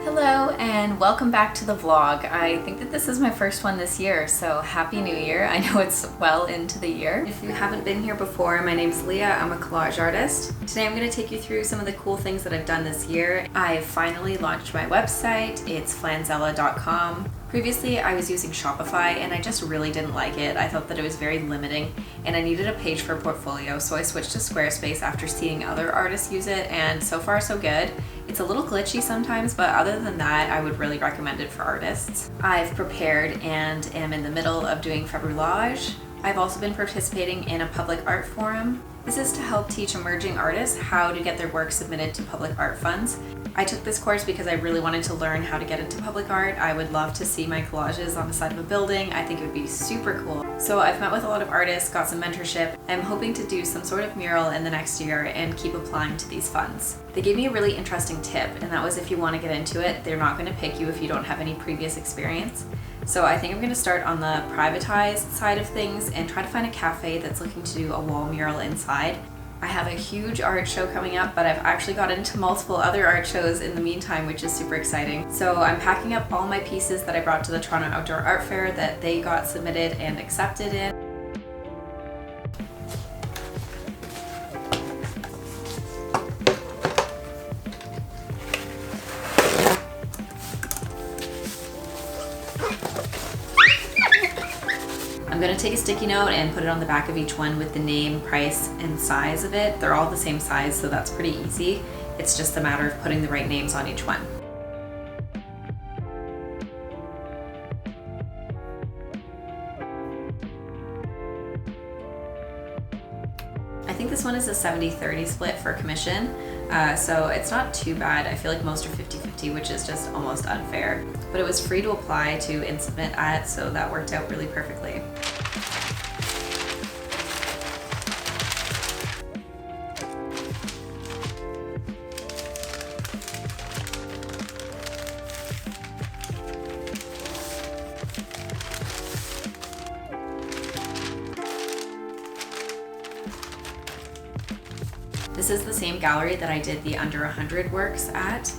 Hello and welcome back to the vlog. I think that this is my first one this year, so happy new year. I know it's well into the year. If you haven't been here before, my name's Leah. I'm a collage artist. Today I'm going to take you through some of the cool things that I've done this year. I've finally launched my website. It's flanzella.com. Previously I was using Shopify and I just really didn't like it. I thought that it was very limiting and I needed a page for a portfolio, so I switched to Squarespace after seeing other artists use it, and so far so good. It's a little glitchy sometimes, but other than that, I would really recommend it for artists. I've prepared and am in the middle of doing Collage. I've also been participating in a public art forum. This is to help teach emerging artists how to get their work submitted to public art funds. I took this course because I really wanted to learn how to get into public art. I would love to see my collages on the side of a building. I think it would be super cool. So I've met with a lot of artists, got some mentorship. I'm hoping to do some sort of mural in the next year and keep applying to these funds. They gave me a really interesting tip, and that was if you want to get into it, they're not going to pick you if you don't have any previous experience. So I think I'm going to start on the privatized side of things and try to find a cafe that's looking to do a wall mural inside. I have a huge art show coming up, but I've actually got into multiple other art shows in the meantime, which is super exciting. So I'm packing up all my pieces that I brought to the Toronto Outdoor Art Fair that they got submitted and accepted in. I'm going to take a sticky note and put it on the back of each one with the name, price, and size of it. They're all the same size, so that's pretty easy. It's just a matter of putting the right names on each one. I think this one is a 70-30 split for commission, so it's not too bad. I feel like most are 50-50, which is just almost unfair. But it was free to apply to and submit at, so that worked out really perfectly. This is the same gallery that I did the under 100 works at,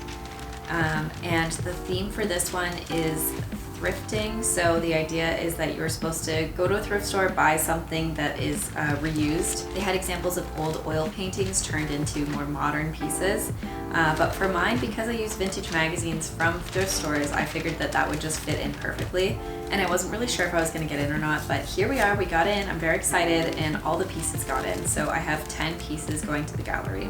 and the theme for this one is thrifting. So the idea is that you're supposed to go to a thrift store, buy something that is reused. They had examples of old oil paintings turned into more modern pieces, but for mine, because I use vintage magazines from thrift stores, I figured that that would just fit in perfectly, and I wasn't really sure if I was going to get in or not, but here we are, we got in. I'm very excited, and all the pieces got in, so I have 10 pieces going to the gallery.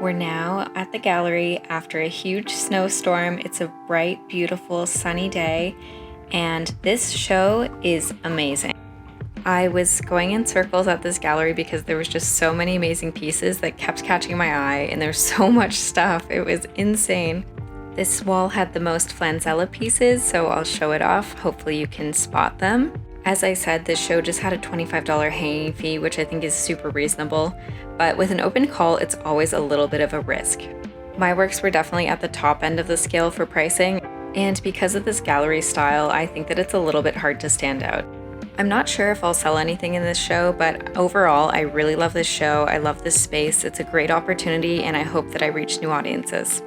We're now at the gallery after a huge snowstorm. It's a bright, beautiful, sunny day, and this show is amazing. I was going in circles at this gallery because there was just so many amazing pieces that kept catching my eye, and there's so much stuff. It was insane. This wall had the most Flanzella pieces, so I'll show it off. Hopefully you can spot them. As I said, this show just had a $25 hanging fee, which I think is super reasonable, but with an open call, it's always a little bit of a risk. My works were definitely at the top end of the scale for pricing, and because of this gallery style, I think that it's a little bit hard to stand out. I'm not sure if I'll sell anything in this show, but overall, I really love this show. I love this space. It's a great opportunity, and I hope that I reach new audiences.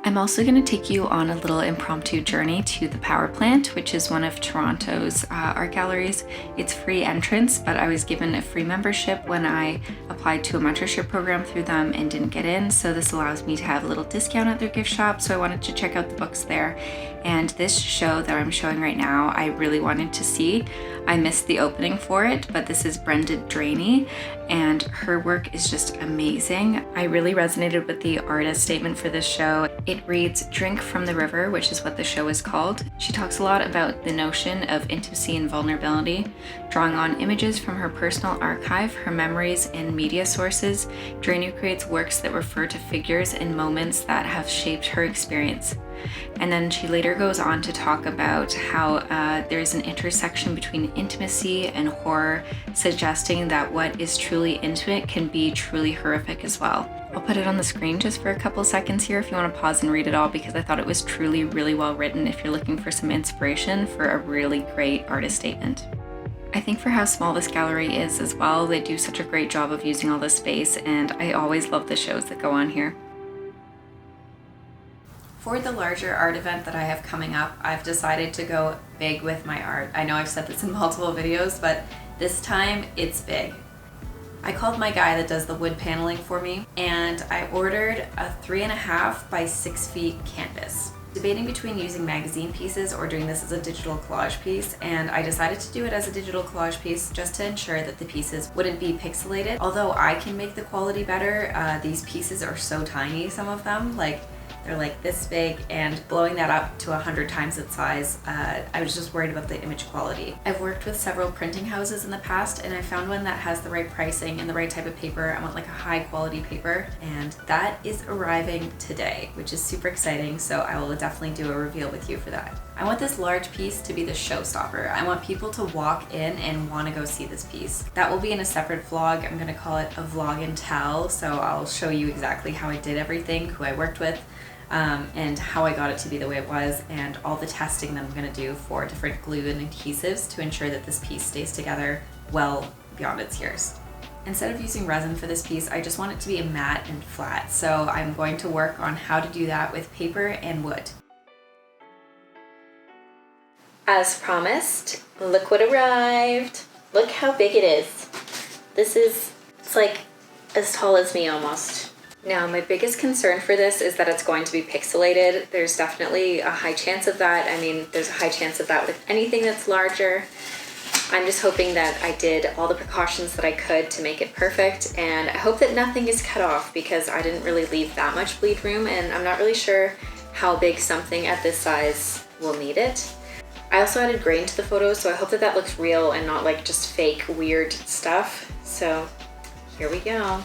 I'm also going to take you on a little impromptu journey to the Power Plant, which is one of Toronto's art galleries. It's free entrance, but I was given a free membership when I applied to a mentorship program through them and didn't get in, so this allows me to have a little discount at their gift shop, so I wanted to check out the books there. And this show that I'm showing right now, I really wanted to see. I missed the opening for it, but this is Brenda Draney, and her work is just amazing. I really resonated with the artist statement for this show. It reads, "Drink from the river," which is what the show is called. She talks a lot about the notion of intimacy and vulnerability, drawing on images from her personal archive, her memories, and media sources. Draney creates works that refer to figures and moments that have shaped her experience. And then she later goes on to talk about how there's an intersection between intimacy and horror, suggesting that what is truly intimate can be truly horrific as well. I'll put it on the screen just for a couple seconds here if you want to pause and read it all, because I thought it was truly really well written if you're looking for some inspiration for a really great artist statement. I think for how small this gallery is as well, they do such a great job of using all this space, and I always love the shows that go on here. For the larger art event that I have coming up, I've decided to go big with my art. I know I've said this in multiple videos, but this time it's big. I called my guy that does the wood paneling for me, and I ordered a 3.5 by 6 feet canvas. Debating between using magazine pieces or doing this as a digital collage piece, and I decided to do it as a digital collage piece just to ensure that the pieces wouldn't be pixelated. Although I can make the quality better, these pieces are so tiny, some of them, they're like this big, and blowing that up to 100 times its size, I was just worried about the image quality. I've worked with several printing houses in the past, and I found one that has the right pricing and the right type of paper. I want like a high quality paper, and that is arriving today, which is super exciting, so I will definitely do a reveal with you for that. I want this large piece to be the showstopper. I want people to walk in and want to go see this piece. That will be in a separate vlog. I'm going to call it a vlog and tell, so I'll show you exactly how I did everything, who I worked with, and how I got it to be the way it was, and all the testing that I'm going to do for different glue and adhesives to ensure that this piece stays together well beyond its years. Instead of using resin for this piece, I just want it to be matte and flat, so I'm going to work on how to do that with paper and wood. As promised, look what arrived. Look how big it is. It's like as tall as me almost. Now, my biggest concern for this is that it's going to be pixelated. There's definitely a high chance of that. I mean, there's a high chance of that with anything that's larger. I'm just hoping that I did all the precautions that I could to make it perfect, and I hope that nothing is cut off because I didn't really leave that much bleed room, and I'm not really sure how big something at this size will need it. I also added grain to the photos, so I hope that that looks real and not like just fake weird stuff. So here we go.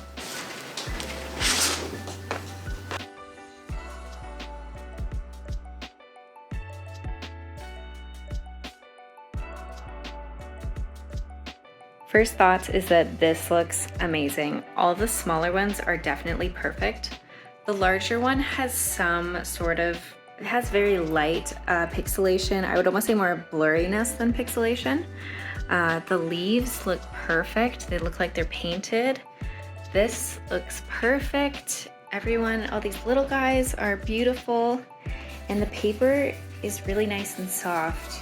First thoughts is that this looks amazing. All the smaller ones are definitely perfect. The larger one has it has very light pixelation. I would almost say more blurriness than pixelation. The leaves look perfect. They look like they're painted. This looks perfect. All these little guys are beautiful. And the paper is really nice and soft.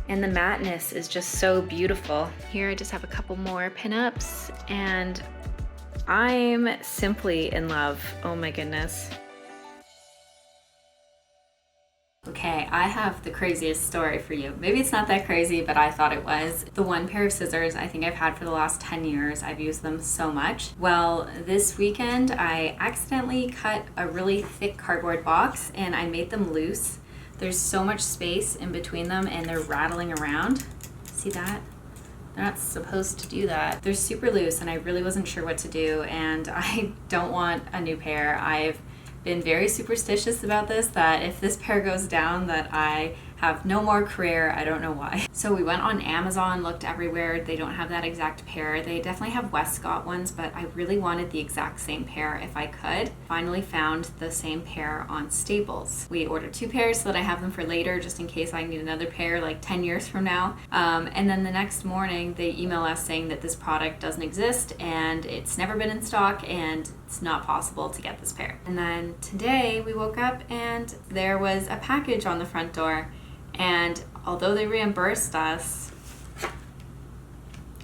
And the matteness is just so beautiful. Here I just have a couple more pinups, and I'm simply in love. Oh my goodness. Okay, I have the craziest story for you. Maybe it's not that crazy, but I thought it was. The one pair of scissors I think I've had for the last 10 years. I've used them so much. Well, this weekend I accidentally cut a really thick cardboard box and I made them loose. There's so much space in between them and they're rattling around. See that? They're not supposed to do that. They're super loose and I really wasn't sure what to do, and I don't want a new pair. I've been very superstitious about this, that if this pair goes down that I have no more career. I don't know why. So we went on Amazon, looked everywhere. They don't have that exact pair. They definitely have Westcott ones, but I really wanted the exact same pair if I could. Finally found the same pair on Staples. We ordered 2 pairs so that I have them for later, just in case I need another pair like 10 years from now. And then the next morning they email us saying that this product doesn't exist and it's never been in stock and it's not possible to get this pair. And then today we woke up and there was a package on the front door. And although they reimbursed us,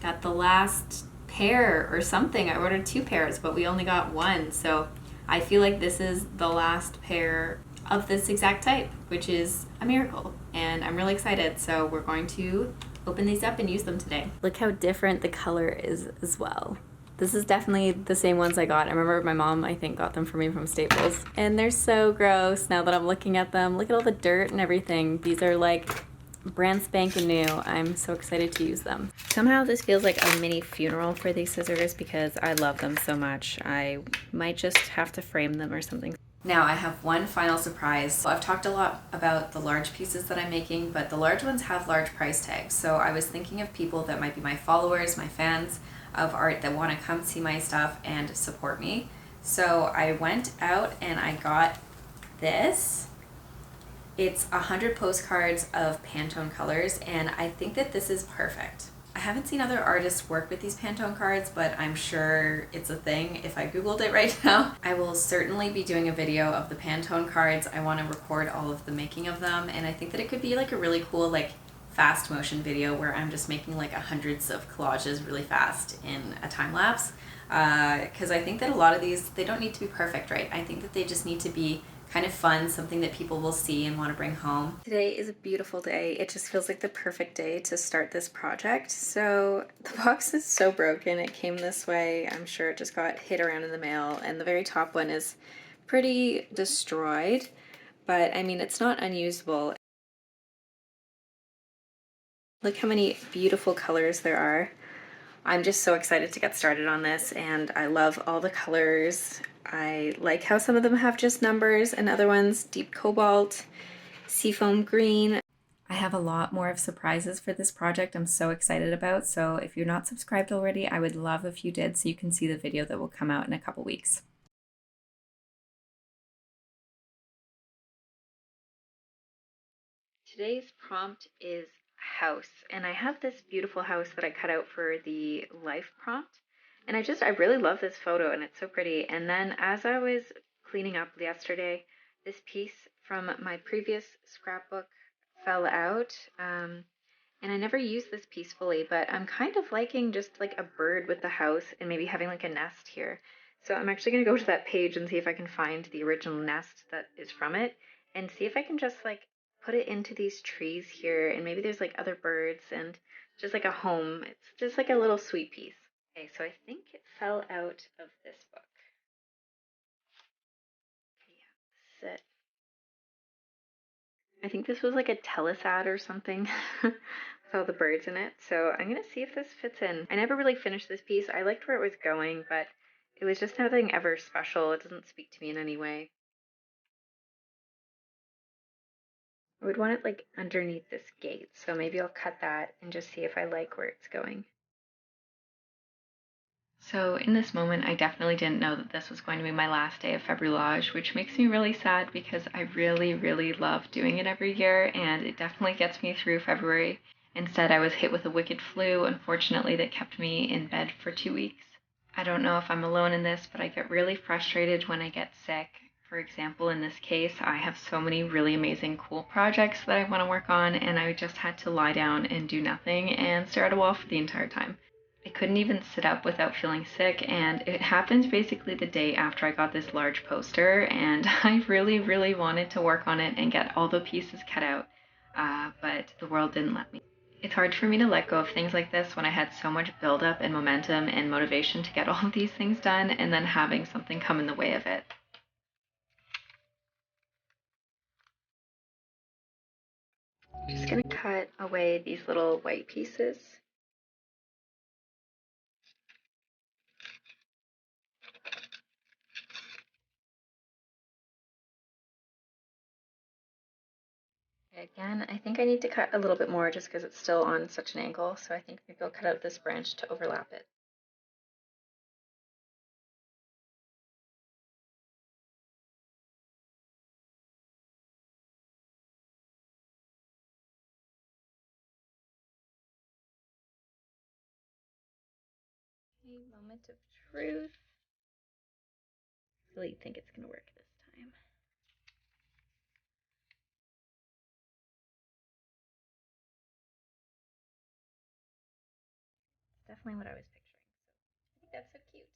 got the last pair or something. I ordered 2 pairs, but we only got 1. So I feel like this is the last pair of this exact type, which is a miracle. And I'm really excited. So we're going to open these up and use them today. Look how different the color is as well. This is definitely the same ones I got. I remember my mom, I think, got them for me from Staples. And they're so gross now that I'm looking at them. Look at all the dirt and everything. These are like brand spanking new. I'm so excited to use them. Somehow this feels like a mini funeral for these scissors because I love them so much. I might just have to frame them or something. Now I have one final surprise. So I've talked a lot about the large pieces that I'm making, but the large ones have large price tags. So I was thinking of people that might be my followers, my fans of art that want to come see my stuff and support me. So I went out and I got this. It's 100 postcards of Pantone colors, and I think that this is perfect. I haven't seen other artists work with these Pantone cards, but I'm sure it's a thing if I googled it right now. I will certainly be doing a video of the Pantone cards. I want to record all of the making of them, and I think that it could be like a really cool like fast motion video where I'm just making like hundreds of collages really fast in a time lapse. Because I think that a lot of these, they don't need to be perfect, right? I think that they just need to be kind of fun, something that people will see and want to bring home. Today is a beautiful day. It just feels like the perfect day to start this project. So the box is so broken. It came this way. I'm sure it just got hit around in the mail, and the very top one is pretty destroyed, but I mean, it's not unusable. Look how many beautiful colors there are. I'm just so excited to get started on this, and I love all the colors. I like how some of them have just numbers and other ones deep cobalt, seafoam green. I have a lot more of surprises for this project I'm so excited about, so if you're not subscribed already, I would love if you did so you can see the video that will come out in a couple weeks. Today's prompt is house, and I have this beautiful house that I cut out for the life prompt, and I really love this photo, and it's so pretty. And then as I was cleaning up yesterday, this piece from my previous scrapbook fell out, and I never used this piece fully, but I'm kind of liking just like a bird with the house and maybe having like a nest here. So I'm actually going to go to that page and see if I can find the original nest that is from it, and see if I can just like put it into these trees here, and maybe there's like other birds and just like a home. It's just like a little sweet piece. Okay, so I think it fell out of this book. Yeah, this is it. I think this was like a telesat or something with all the birds in it. So I'm gonna see if this fits in. I never really finished this piece. I liked where it was going, but it was just nothing ever special. It doesn't speak to me in any way. I would want it like underneath this gate, so maybe I'll cut that and just see if I like where it's going. So in this moment, I definitely didn't know that this was going to be my last day of Februage, which makes me really sad because I really, really love doing it every year, and it definitely gets me through February. Instead, I was hit with a wicked flu, unfortunately, that kept me in bed for 2 weeks. I don't know if I'm alone in this, but I get really frustrated when I get sick. For example, in this case, I have so many really amazing, cool projects that I want to work on, and I just had to lie down and do nothing and stare at a wall for the entire time. I couldn't even sit up without feeling sick, and it happened basically the day after I got this large poster, and I really, really wanted to work on it and get all the pieces cut out, but the world didn't let me. It's hard for me to let go of things like this when I had so much buildup and momentum and motivation to get all of these things done, and then having something come in the way of it. I'm just gonna cut away these little white pieces. Again, I think I need to cut a little bit more just because it's still on such an angle, so I think maybe I'll cut out this branch to overlap it. Okay, moment of truth. I really think it's gonna work this time. It's definitely what I was picturing. So I think that's so cute.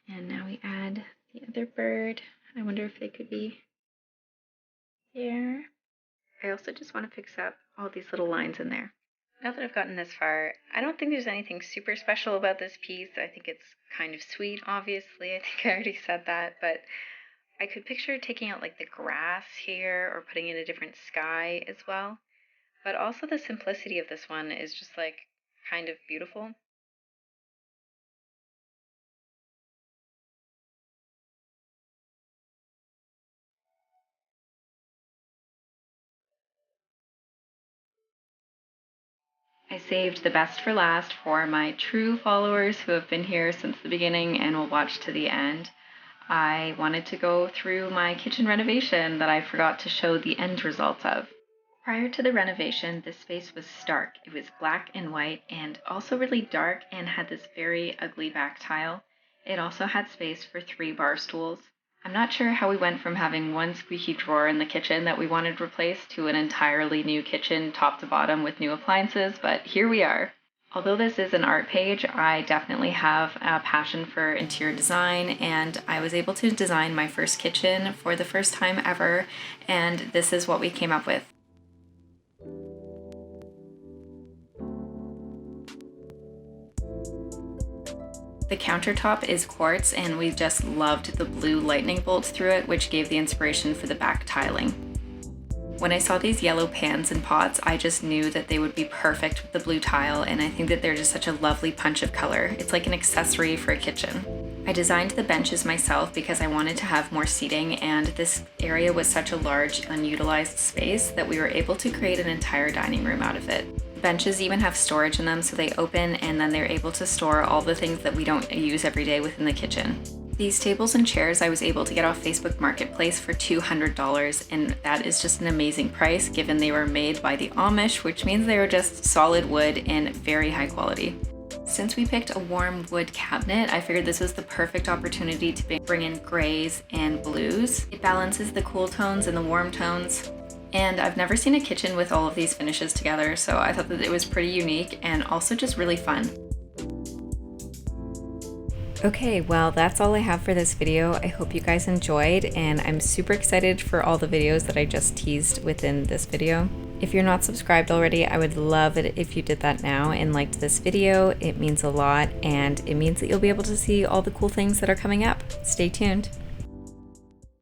And now we add the other bird. I wonder if they could be there. I also just want to fix up all these little lines in there. Now that I've gotten this far, I don't think there's anything super special about this piece. I think it's kind of sweet, obviously. I think I already said that, but I could picture taking out like the grass here or putting in a different sky as well. But also the simplicity of this one is just like kind of beautiful. I saved the best for last for my true followers who have been here since the beginning and will watch to the end. I wanted to go through my kitchen renovation that I forgot to show the end results of. Prior to the renovation, this space was stark. It was black and white and also really dark and had this very ugly back tile. It also had space for 3 bar stools. I'm not sure how we went from having one squeaky drawer in the kitchen that we wanted replaced to an entirely new kitchen top to bottom with new appliances, but here we are. Although this is an art page, I definitely have a passion for interior design, and I was able to design my first kitchen for the first time ever, and this is what we came up with. The countertop is quartz, and we just loved the blue lightning bolts through it, which gave the inspiration for the back tiling. When I saw these yellow pans and pots, I just knew that they would be perfect with the blue tile, and I think that they're just such a lovely punch of color. It's like an accessory for a kitchen. I designed the benches myself because I wanted to have more seating, and this area was such a large, unutilized space that we were able to create an entire dining room out of it. Benches even have storage in them, so they open and then they're able to store all the things that we don't use every day within the kitchen. These tables and chairs I was able to get off Facebook Marketplace for $200, and that is just an amazing price given they were made by the Amish, which means they were just solid wood and very high quality. Since we picked a warm wood cabinet, I figured this was the perfect opportunity to bring in grays and blues. It balances the cool tones and the warm tones. And I've never seen a kitchen with all of these finishes together, so I thought that it was pretty unique and also just really fun. Okay, well, that's all I have for this video. I hope you guys enjoyed, and I'm super excited for all the videos that I just teased within this video. If you're not subscribed already, I would love it if you did that now and liked this video. It means a lot, and it means that you'll be able to see all the cool things that are coming up. Stay tuned.